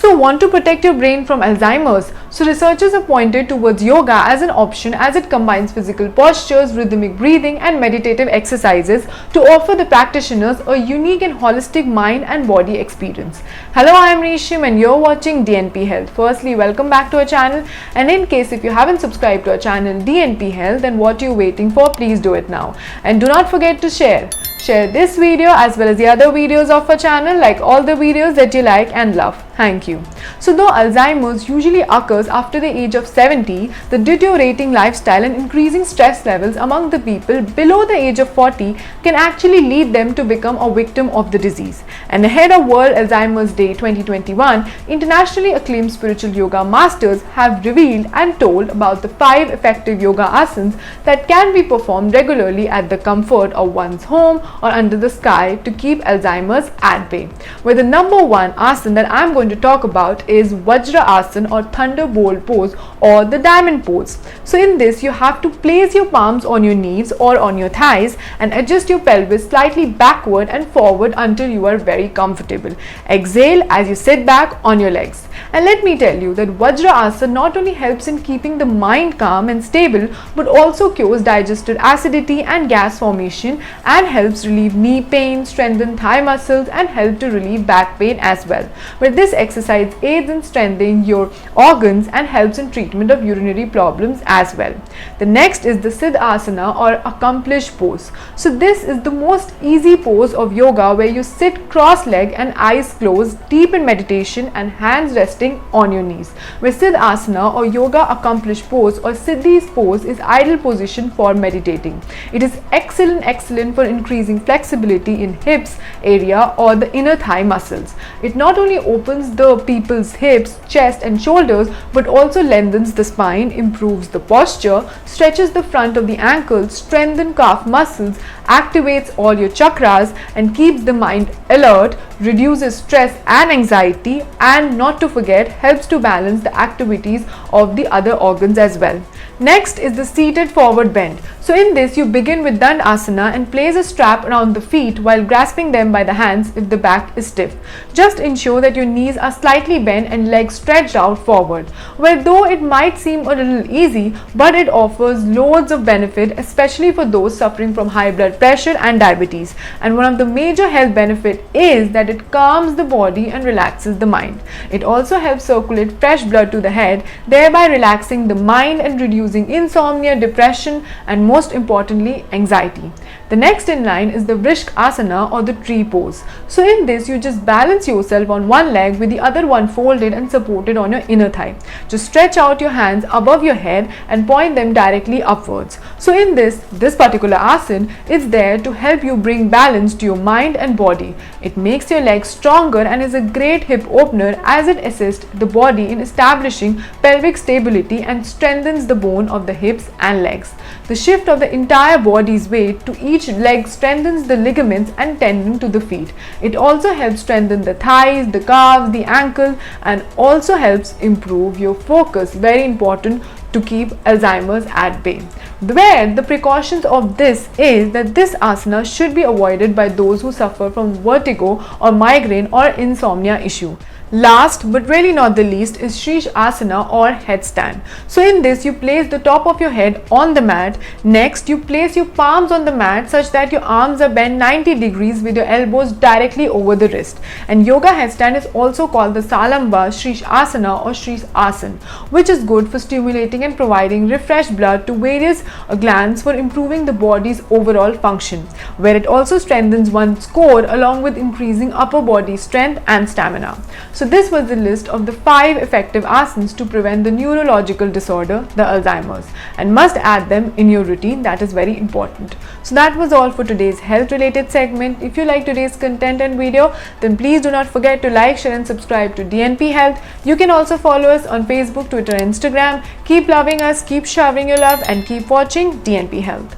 So want to protect your brain from Alzheimer's? So researchers have pointed towards yoga as an option as it combines physical postures, rhythmic breathing and meditative exercises to offer the practitioners a unique and holistic mind and body experience. Hello, I am Resham and you're watching DNP Health. Firstly, welcome back to our channel, and in case if you haven't subscribed to our channel DNP Health, then what you're waiting for, please do it now. And do not forget to share this video as well as the other videos of our channel, like all the videos that you like and love. Thank you. So though Alzheimer's usually occurs after the age of 70, the deteriorating lifestyle and increasing stress levels among the people below the age of 40 can actually lead them to become a victim of the disease. And ahead of World Alzheimer's Day 2021, internationally acclaimed spiritual yoga masters have revealed and told about the 5 effective yoga asanas that can be performed regularly at the comfort of one's home or under the sky to keep Alzheimer's at bay. Where the number 1 asana that I'm going to talk about is Vajra Asana or Thunderbolt pose or the diamond pose. So in this, you have to place your palms on your knees or on your thighs and adjust your pelvis slightly backward and forward until you are very comfortable. Exhale as you sit back on your legs. And let me tell you that Vajra Asana not only helps in keeping the mind calm and stable, but also cures digestive acidity and gas formation and helps relieve knee pain, strengthen thigh muscles and help to relieve back pain as well. Where this exercise aids in strengthening your organs and helps in treatment of urinary problems as well. The next is the Siddhasana or accomplished pose. So this is the most easy pose of yoga where you sit cross-legged and eyes closed, deep in meditation and hands resting on your knees. Where Siddhasana or yoga accomplished pose or Siddhi's pose is ideal position for meditating. It is excellent for increasing flexibility in hips area or the inner thigh muscles. It not only opens the people's hips, chest and shoulders, but also lengthens the spine, improves the posture, stretches the front of the ankles, strengthens calf muscles, activates all your chakras and keeps the mind alert, reduces stress and anxiety, and not to forget, helps to balance the activities of the other organs as well. Next is the seated forward bend. So in this, you begin with Dandasana and place a strap around the feet while grasping them by the hands if the back is stiff. Just ensure that your knees are slightly bent and legs stretched out forward. Where though it might seem a little easy, but it offers loads of benefit, especially for those suffering from high blood pressure and diabetes. And one of the major health benefits is that it calms the body and relaxes the mind. It also helps circulate fresh blood to the head, thereby relaxing the mind and reducing insomnia, depression, and most importantly, anxiety. The next in line is the Vrishk Asana or the tree pose. So in this, you just balance yourself on one leg with the other one folded and supported on your inner thigh. Just stretch out your hands above your head and point them directly upwards. So in this particular asana is there to help you bring balance to your mind and body. It makes your legs stronger and is a great hip opener as it assists the body in establishing pelvic stability and strengthens the bone of the hips and legs. The shift of the entire body's weight to each leg strengthens the ligaments and tendon to the feet. It also helps strengthen the thighs, the calves, the ankle, and also helps improve your focus. Very important to keep Alzheimer's at bay. Where the precautions of this is that this asana should be avoided by those who suffer from vertigo or migraine or insomnia issue. Last but really not the least is Sheesh Asana or headstand. So in this, you place the top of your head on the mat. Next, you place your palms on the mat such that your arms are bent 90 degrees with your elbows directly over the wrist. And yoga headstand is also called the Salamba, Sheesh Asana or Sheesh Asana, which is good for stimulating and providing refreshed blood to various glands for improving the body's overall function, where it also strengthens one's core along with increasing upper body strength and stamina. So this was the list of the 5 effective asanas to prevent the neurological disorder, the Alzheimer's, and must add them in your routine. That is very important. So that was all for today's health related segment. If you like today's content and video, then please do not forget to like, share and subscribe to DNP Health. You can also follow us on Facebook, Twitter and Instagram. Keep loving us, keep showering your love and keep watching DNP Health.